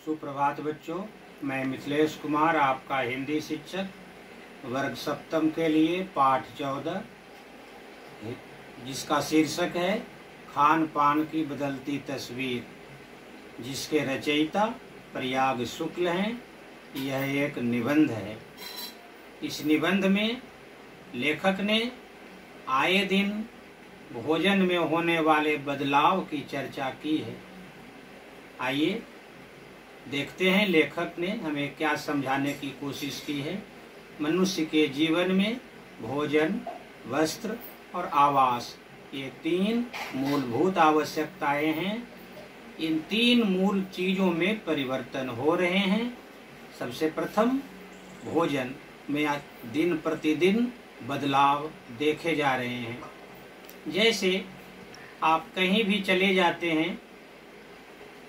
सुप्रभात बच्चों, मैं मिथिलेश कुमार आपका हिंदी शिक्षक वर्ग सप्तम के लिए पाठ 14 जिसका शीर्षक है खान पान की बदलती तस्वीर, जिसके रचयिता प्रयाग शुक्ल हैं। यह एक निबंध है। इस निबंध में लेखक ने आए दिन भोजन में होने वाले बदलाव की चर्चा की है। आइए देखते हैं लेखक ने हमें क्या समझाने की कोशिश की है। मनुष्य के जीवन में भोजन, वस्त्र और आवास, ये तीन मूलभूत आवश्यकताएं हैं। इन तीन मूल चीजों में परिवर्तन हो रहे हैं। सबसे प्रथम भोजन में दिन प्रतिदिन बदलाव देखे जा रहे हैं। जैसे आप कहीं भी चले जाते हैं,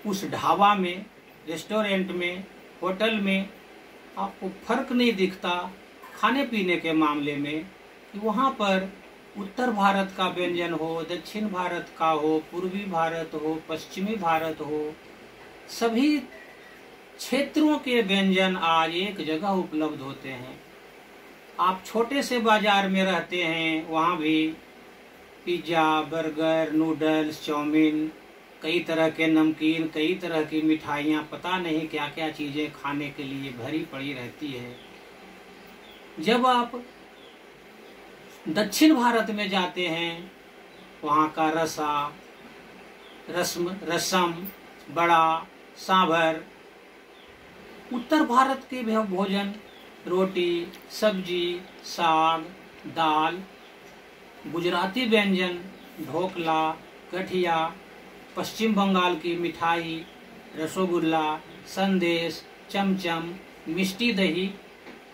उस ढाबा में, रेस्टोरेंट में, होटल में आपको फर्क नहीं दिखता खाने पीने के मामले में कि वहाँ पर उत्तर भारत का व्यंजन हो, दक्षिण भारत का हो, पूर्वी भारत हो, पश्चिमी भारत हो, सभी क्षेत्रों के व्यंजन आज एक जगह उपलब्ध होते हैं। आप छोटे से बाजार में रहते हैं, वहाँ भी पिज्जा, बर्गर, नूडल्स, चाउमीन, कई तरह के नमकीन, कई तरह की मिठाइयाँ, पता नहीं क्या क्या चीजें खाने के लिए भरी पड़ी रहती है। जब आप दक्षिण भारत में जाते हैं, वहाँ का रसम, बड़ा, सांभर। उत्तर भारत के भोजन रोटी, सब्जी, साग, दाल, गुजराती व्यंजन ढोकला, गठिया, पश्चिम बंगाल की मिठाई, रसोगुल्ला, संदेश, चमचम, मिष्टी दही,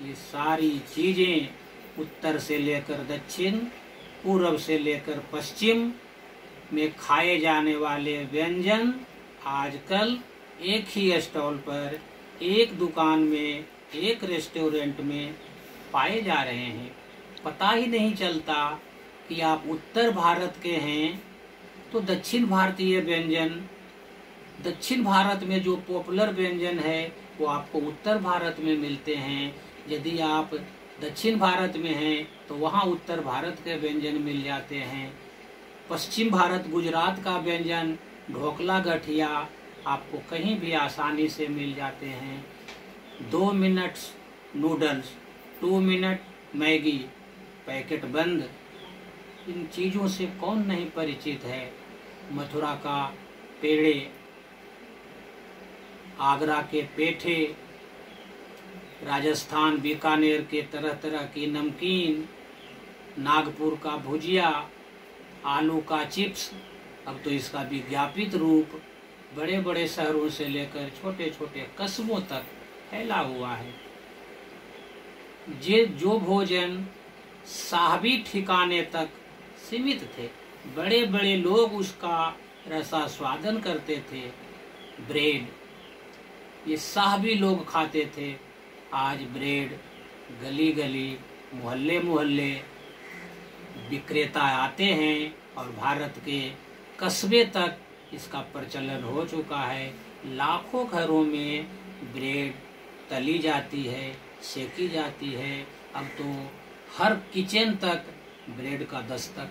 ये सारी चीजें उत्तर से लेकर दक्षिण, पूर्व से लेकर पश्चिम में खाए जाने वाले व्यंजन आजकल एक ही स्टॉल पर, एक दुकान में, एक रेस्टोरेंट में पाए जा रहे हैं। पता ही नहीं चलता कि आप उत्तर भारत के हैं तो दक्षिण भारतीय व्यंजन, दक्षिण भारत में जो पॉपुलर व्यंजन है वो आपको उत्तर भारत में मिलते हैं। यदि आप दक्षिण भारत में हैं तो वहाँ उत्तर भारत के व्यंजन मिल जाते हैं। पश्चिम भारत, गुजरात का व्यंजन ढोकला, गठिया आपको कहीं भी आसानी से मिल जाते हैं। 2 minute noodles, 2 minute Maggi, packet बंद, इन चीजों से कौन नहीं परिचित है। मथुरा का पेड़े, आगरा के पेठे, राजस्थान बीकानेर के तरह तरह की नमकीन, नागपुर का भुजिया, आलू का चिप्स, अब तो इसका विज्ञापित रूप बड़े बड़े शहरों से लेकर छोटे छोटे कस्बों तक फैला हुआ है। जो भोजन साहबी ठिकाने तक सीमित थे, बड़े बड़े लोग उसका रसास्वादन करते थे। ब्रेड, ये साहबी लोग खाते थे। आज ब्रेड गली गली, मोहल्ले मोहल्ले विक्रेता आते हैं और भारत के कस्बे तक इसका प्रचलन हो चुका है। लाखों घरों में ब्रेड तली जाती है, सेकी जाती है। अब तो हर किचन तक ब्रेड का दस्तक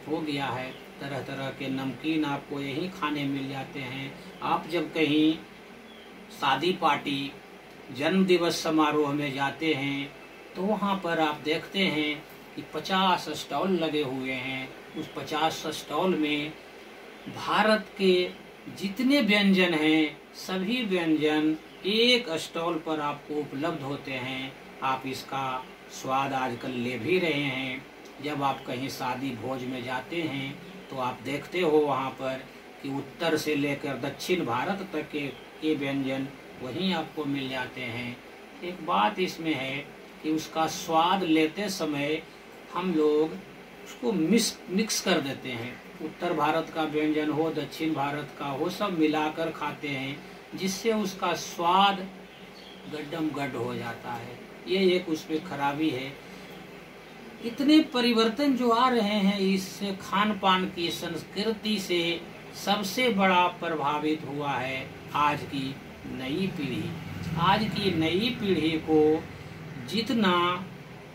हो गया है। तरह तरह के नमकीन आपको यहीं खाने मिल जाते हैं। आप जब कहीं शादी पार्टी, जन्म दिवस समारोह में जाते हैं तो वहाँ पर आप देखते हैं कि 50 स्टॉल लगे हुए हैं। उस 50 स्टॉल में भारत के जितने व्यंजन हैं, सभी व्यंजन एक स्टॉल पर आपको उपलब्ध होते हैं। आप इसका स्वाद आजकल ले भी रहे हैं। जब आप कहीं शादी भोज में जाते हैं तो आप देखते हो वहाँ पर कि उत्तर से लेकर दक्षिण भारत तक के व्यंजन वहीं आपको मिल जाते हैं। एक बात इसमें है कि उसका स्वाद लेते समय हम लोग उसको मिक्स कर देते हैं। उत्तर भारत का व्यंजन हो, दक्षिण भारत का हो, सब मिलाकर खाते हैं, जिससे उसका स्वाद गड्डम गड्ड हो जाता है। ये एक उसमें खराबी है। इतने परिवर्तन जो आ रहे हैं, इससे खान पान की संस्कृति से सबसे बड़ा प्रभावित हुआ है आज की नई पीढ़ी, आज की नई पीढ़ी को जितना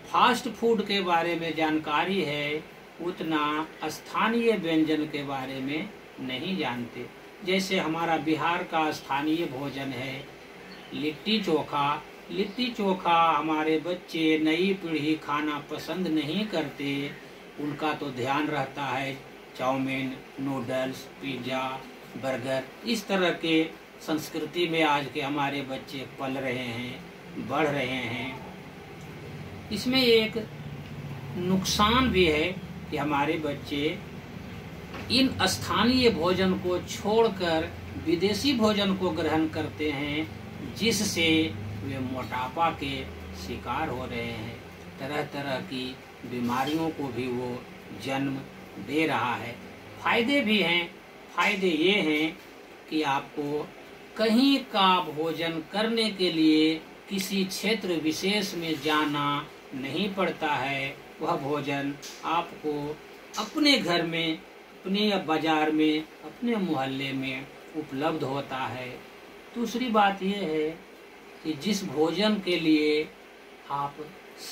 फास्ट फूड के बारे में जानकारी है उतना स्थानीय व्यंजन के बारे में नहीं जानते। जैसे हमारा बिहार का स्थानीय भोजन है लिट्टी चोखा। लिट्टी चोखा हमारे बच्चे नई पीढ़ी खाना पसंद नहीं करते। उनका तो ध्यान रहता है चाउमीन, नूडल्स, पिज्ज़ा, बर्गर, इस तरह के संस्कृति में आज के हमारे बच्चे पल रहे हैं, बढ़ रहे हैं। इसमें एक नुकसान भी है कि हमारे बच्चे इन स्थानीय भोजन को छोड़कर विदेशी भोजन को ग्रहण करते हैं, जिससे वे मोटापा के शिकार हो रहे हैं। तरह तरह की बीमारियों को भी वो जन्म दे रहा है। फायदे भी हैं। फायदे ये हैं कि आपको कहीं का भोजन करने के लिए किसी क्षेत्र विशेष में जाना नहीं पड़ता है। वह भोजन आपको अपने घर में, अपने बाजार में, अपने मोहल्ले में उपलब्ध होता है। दूसरी बात यह है कि जिस भोजन के लिए आप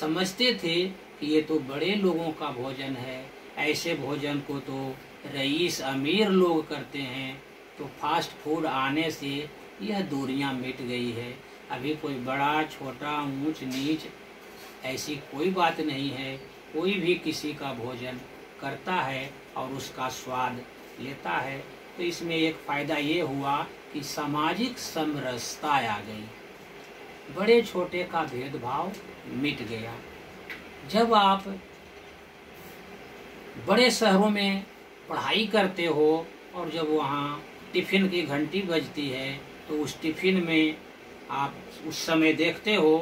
समझते थे कि ये तो बड़े लोगों का भोजन है, ऐसे भोजन को तो रईस अमीर लोग करते हैं, तो फास्ट फूड आने से यह दूरियां मिट गई है। अभी कोई बड़ा छोटा ऊंच नीच ऐसी कोई बात नहीं है। कोई भी किसी का भोजन करता है और उसका स्वाद लेता है। तो इसमें एक फायदा ये हुआ कि सामाजिक समरसता आ गई, बड़े छोटे का भेदभाव मिट गया। जब आप बड़े शहरों में पढ़ाई करते हो और जब वहाँ टिफिन की घंटी बजती है तो उस टिफिन में आप उस समय देखते हो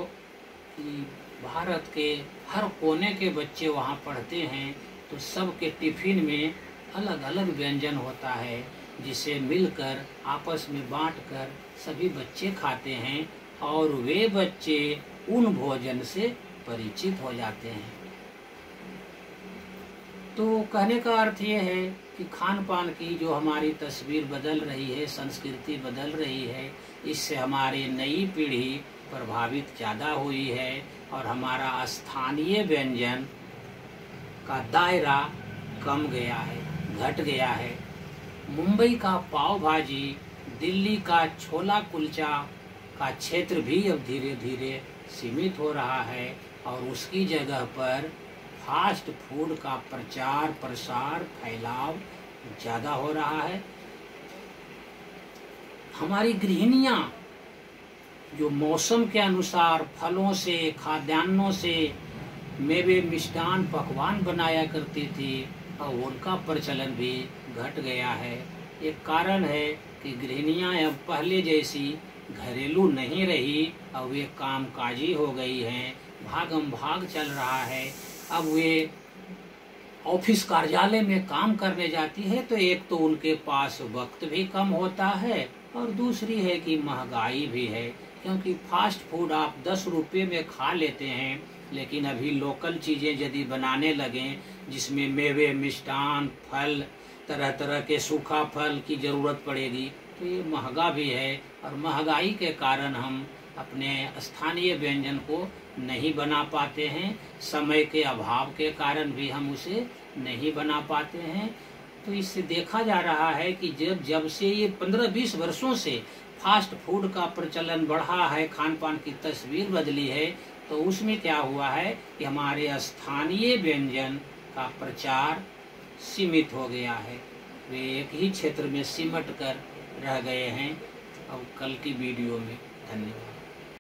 कि भारत के हर कोने के बच्चे वहाँ पढ़ते हैं, तो सबके टिफिन में अलग अलग व्यंजन होता है, जिसे मिलकर आपस में बांटकर सभी बच्चे खाते हैं और वे बच्चे उन भोजन से परिचित हो जाते हैं। तो कहने का अर्थ ये है कि खान पान की जो हमारी तस्वीर बदल रही है, संस्कृति बदल रही है, इससे हमारी नई पीढ़ी प्रभावित ज़्यादा हुई है और हमारा स्थानीय व्यंजन का दायरा कम गया है, घट गया है। मुंबई का पाव भाजी, दिल्ली का छोला कुलचा का क्षेत्र भी अब धीरे धीरे सीमित हो रहा है और उसकी जगह पर फास्ट फूड का प्रचार प्रसार फैलाव ज़्यादा हो रहा है। हमारी गृहिणियाँ जो मौसम के अनुसार फलों से, खाद्यान्नों से मेवे मिष्टान पकवान बनाया करती थी, और उनका प्रचलन भी घट गया है। एक कारण है कि गृहिणियाँ अब पहले जैसी घरेलू नहीं रही, अब वे कामकाजी हो गई हैं, भागम भाग चल रहा है। अब वे ऑफिस कार्यालय में काम करने जाती है तो एक तो उनके पास वक्त भी कम होता है और दूसरी है कि महंगाई भी है, क्योंकि फास्ट फूड आप 10 रुपये में खा लेते हैं, लेकिन अभी लोकल चीज़ें यदि बनाने लगें जिसमें मेवे मिष्टान फल तरह तरह के सूखा फल की ज़रूरत पड़ेगी, तो ये महंगा भी है और महंगाई के कारण हम अपने स्थानीय व्यंजन को नहीं बना पाते हैं। समय के अभाव के कारण भी हम उसे नहीं बना पाते हैं। तो इससे देखा जा रहा है कि जब से ये 15-20 वर्षों से फास्ट फूड का प्रचलन बढ़ा है, खान पान की तस्वीर बदली है, तो उसमें क्या हुआ है कि हमारे स्थानीय व्यंजन का प्रचार सीमित हो गया है। वे एक ही क्षेत्र में सिमट कर रह गए हैं। अब कल की वीडियो में धन्यवाद।